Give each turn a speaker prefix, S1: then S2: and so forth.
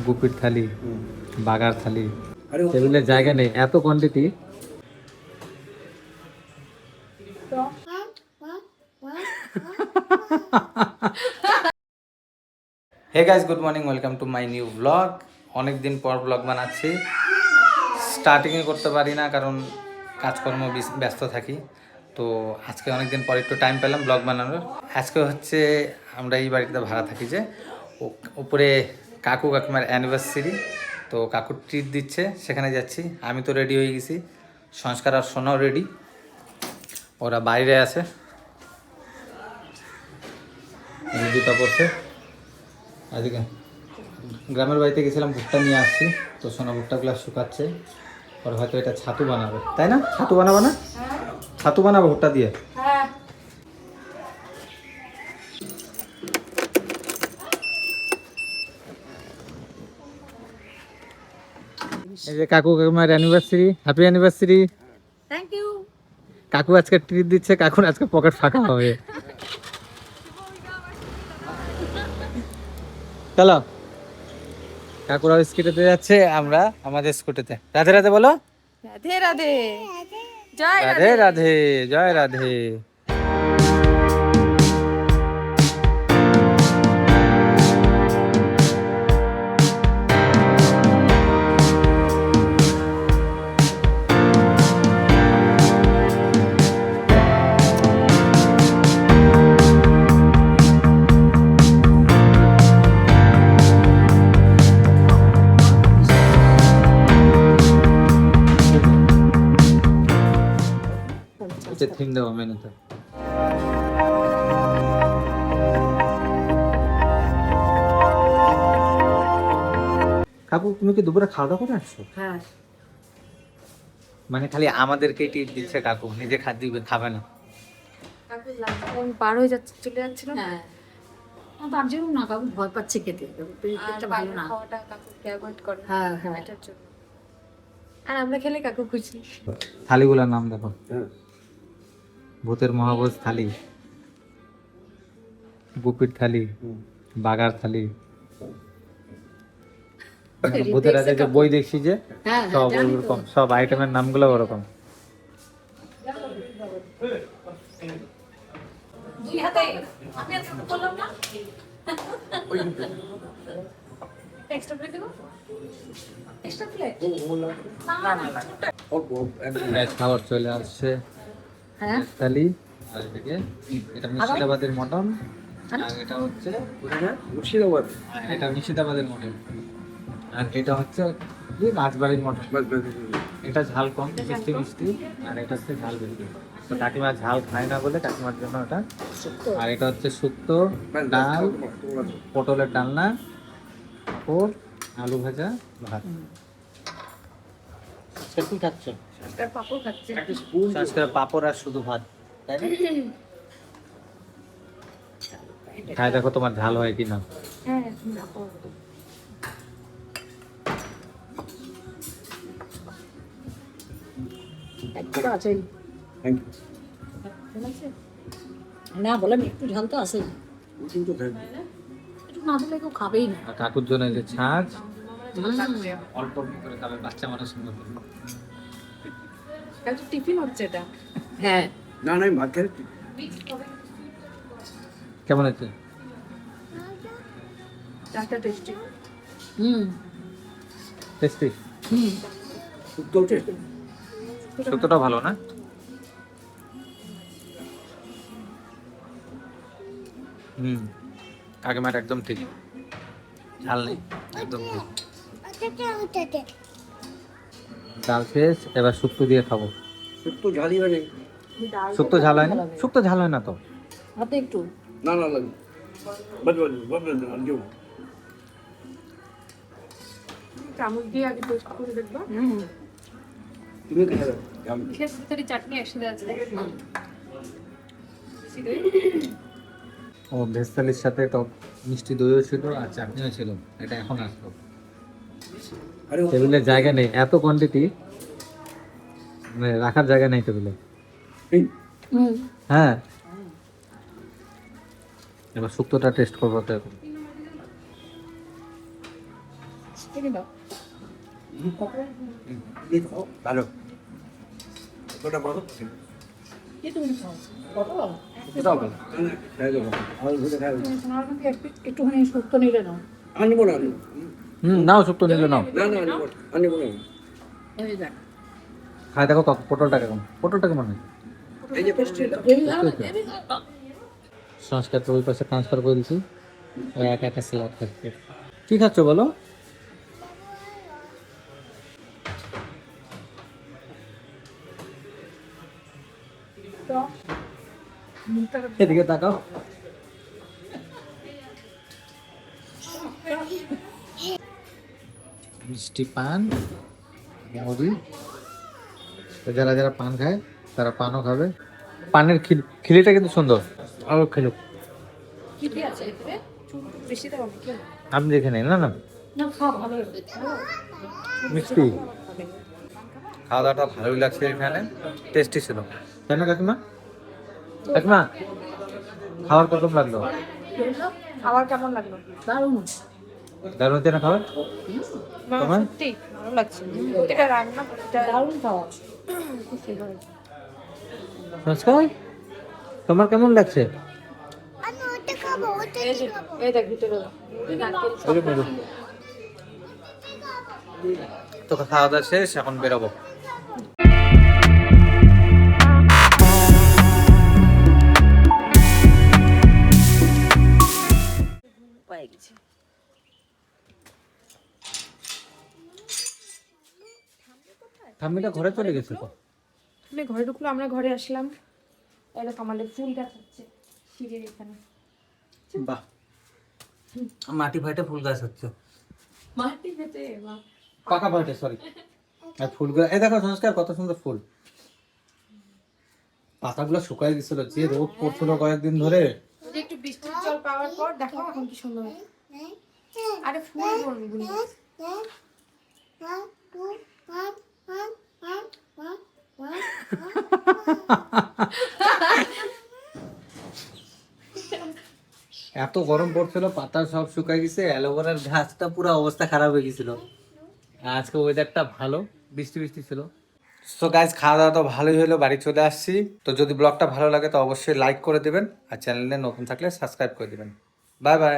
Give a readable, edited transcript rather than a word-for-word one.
S1: গুপির থালি, বাগার থালি, টেবিলের জায়গা নেই, এত quantity. Hey guys, good morning, welcome to my new blog. অনেক দিন পর ব্লগ বানাচ্ছি। স্টার্টিংয়ে করতে পারি না কারণ কাজকর্ম ব্যস্ত থাকি। তো আজকে অনেক দিন পর একটু টাইম পেলাম ব্লগ বানানোর। আজকে হচ্ছে আমরা এই বাড়িতে ভাড়া থাকি যে উপরে কাকু কাকিমার অ্যানিভার্সারি, তো কাকুর ট্রিট দিচ্ছে, সেখানে যাচ্ছি। আমি তো রেডি হয়ে গেছি, সংস্কার আর সোনাও রেডি, ওরা বাইরে আছে, জুতা পড়ছে। আজকে গ্রামের বাড়িতে গেছিলাম, ভুট্টা নিয়ে আসছি, তো সোনা ভুট্টাগুলো শুকাচ্ছে, ওরা হয়তো এটা ছাতু বানাবে, তাই না? ছাতু বানাবো না? ছাতু বানাবো ভুট্টা দিয়ে। এই যে কাকু কাকিমার anniversary, happy anniversary.
S2: Thank you.
S1: কাকু আজকে ট্রিট দিচ্ছে, কাকুর আজকে পকেট ফাঁকা হবে। চলো, কাকুরা স্কুটিতে যাচ্ছে, আমরা আমাদের স্কুটিতে। রাধে রাধে বলো।
S2: রাধে রাধে। জয়
S1: রাধে রাধে, জয় রাধে। থিম দেবো মেনুতে। কাকু, তুমি কি দুপুরে খাওয়া দাওয়া করে আসছো?
S2: হ্যাঁ,
S1: মানে খালি আমাদেরকে টিপ দিচ্ছে কাকু, নিজে খাবে না।
S2: পার হয়ে যাচ্ছে, চলে যাচ্ছিল।
S3: হ্যাঁ, তার জন্য না, কাকু ভয় পাচ্ছে খেতে, পেটটা ভালো না।
S2: খাওয়াটা কাকুকে অ্যাভয়েড করে।
S3: হ্যাঁ হ্যাঁ,
S2: এটার জন্য। আর আমরা খেলে কাকু খুশি।
S1: থালিগুলোর নাম দেখো, ভূতের মহাভোজ থালি, গুপির থালি, বাগার থালি। ভূতের আগে যে বই দেখছি যে
S3: হ্যাঁ
S1: সব
S3: জানি তো।
S1: ওরকম, সব আইটেমের নামগুলো ওরকম।
S3: দুই হাতে আমি আজকে বললাম না, এক্সট্রা প্লেট দেবো, এক্সট্রা প্লেট
S1: খাবার চলে আসছে।
S3: হ্যাঁ,
S1: থালি, আর এদিকে এটা মুর্শিদাবাদের মটন, আর এটা হচ্ছে মুর্শিদাবাদ, এটা মুর্শিদাবাদের মটন, আর এটা হচ্ছে কি রাজবাড়ির মটন। এটা ঝাল কম, মিষ্টি মিষ্টি, আর এটা হচ্ছে ঝাল বেশি। তো কাকিমা ঝাল খায় না বলে কাকিমার জন্য এটা। আর এটা হচ্ছে শুক্তো, ডাল, পটলের ডালনা, পাঁপড়, আলু ভাজা, ভাত। কি খাচ্ছ?
S2: তার পাপড় খাচ্ছে।
S1: আজকে পাঁপড় আর শুধু ভাত, তাই না? খাই দেখো তোমার ঝাল হয় কিনা।
S2: হ্যাঁ,
S3: একটু আছেই। না বলেন একটু ঝাল তো আছে, একটু না দিলে কেউ খাবেই না।
S1: আর কাকুর জন্য এই যে ছাঁচ, অল্প অল্প করে খাবে, বাচ্চা মানুষের মতো।
S2: কাকু টিফিন হচ্ছে এটা।
S3: হ্যাঁ,
S4: না না, আমি ভাত খাই।
S1: কেমন হচ্ছে?
S2: চাটা টেস্টি।
S3: হুম
S1: টেস্টি।
S3: হুম,
S4: চলছে।
S1: শুক্তোটা ভালো না? কাকিমার একদম ঠিক, ঝাল নেই, একদম ঠিক। ডাল শেষ, এবার শুক্তো দিয়ে খাবো।
S4: শুক্তো ঝালি মানে?
S1: শুক্তো ঝাল হয় না? শুক্তো ঝাল হয় না তো।
S3: হাতে একটু
S4: না না লাগে, বাদ বাদ বাদ বাদ আনজো।
S2: চামচ দিয়ে আগে টেস্ট করে দেখবা।
S4: তুমি খাবে? আমি
S2: খেসারি চাটনি একসাথে আছে।
S1: ও ভেজ থালির সাথে তো মিষ্টি দইও ছিল আর চাটনিও ছিল, এটা এখন আসলো।
S4: আরে
S1: টেবিলের জায়গা নেই, এত কোয়ান্টিটি, মানে রাখার জায়গা নেই টেবিলে। হ্যাঁ, এবার শুক্তোটা টেস্ট করবো তো এখন।
S3: কিনে দাও।
S4: ভালো ওটা বড়
S3: কি তুমি খাও? পটল?
S4: এটাও ভালো খাই দেবো আমার ঘুরে খাই
S3: তুমি সোনার কাছে একটুখানি শুক্তো নিলে নাও।
S4: আনবো না
S1: নাও শুক্তো নিলে নাও।
S4: না না আনবো না
S3: এই দেখ।
S1: খাই দেখো পটলটা কেমন, পটলটা কেমন হয়।
S4: এই যে
S1: সংস্কার তো ওই পাশে ট্রান্সফার করে দিচ্ছি, ওই একা একা স্যালাড খাচ্ছে। কি খাচ্ছ বলো?
S3: তো মুখটা
S1: এদিকে তাকাও। মিষ্টি পান, মুড়ি, যারা যারা পান খায় তারা পানও খাবে। পানের খিলিটা কিন্তু সুন্দর, আরো খেলুক।
S3: কি আছে এতে? বেশি দাও নাকি?
S1: আপনি দেখে নেন। না না
S3: না খাও, ভালো হয়েছে।
S1: মিষ্টি, খাওয়া দাওয়াটা ভালোই লাগছে এখানে, টেস্টি ছিল, তাই না কাকিমা? কাকিমা খাবার কত লাগলো?
S2: খাবার কেমন লাগলো?
S3: দারুণ।
S1: দারুণ হচ্ছে না খাবার?
S2: মা,
S1: তোমার?
S2: সত্যি ভালো লাগছে। প্রতিটা রান্না প্রতিটা
S3: দারুণ খাওয়া।
S1: সংস্কার তোমার কেমন লাগছে?
S2: এই যে, এই দেখ ভিতরে
S1: তো খাওয়া দাওয়া শেষ, এখন বেরোবো।
S2: পাই গেছে।
S1: ঠাম্মিটা ঘরে চলে গেছে তো।
S2: তুমি ঘরে ঢুকলো, আমরা ঘরে আসলাম। এটা আমাদের ফুল গাছ হচ্ছে সিঁড়ির এখানে।
S1: বাহ, মাটি ফাইটে ফুল গাছ হচ্ছে,
S2: মাটি ফেটে বা
S1: পাকা ফাইটে, সরি। আর ফুলগুলো এই দেখো সংস্কার, কত সুন্দর ফুল। পাতাগুলো শুকায় গেছিল, যে রোদ পড়ছিল কয়েকদিন ধরে।
S2: একটু বৃষ্টির জল পাওয়ার পর দেখো এখন কি সুন্দর হয়েছে। আরে ফুল বলবি
S1: এত গরম পড়ছিল, পাতা সব শুকায় গেছে, অ্যালোভেরার গাছটা পুরো অবস্থা খারাপ হয়ে গেছিল। আজকে ওয়েদারটা ভালো, বৃষ্টি বৃষ্টি ছিল। সো গাইজ, খাওয়া দাওয়া তো ভালোই হলো, বাড়ি চলে আসছি। তো যদি ব্লগটা ভালো লাগে তো অবশ্যই লাইক করে দেবেন, আর চ্যানেলে নতুন থাকলে সাবস্ক্রাইব করে দেবেন। Bye bye.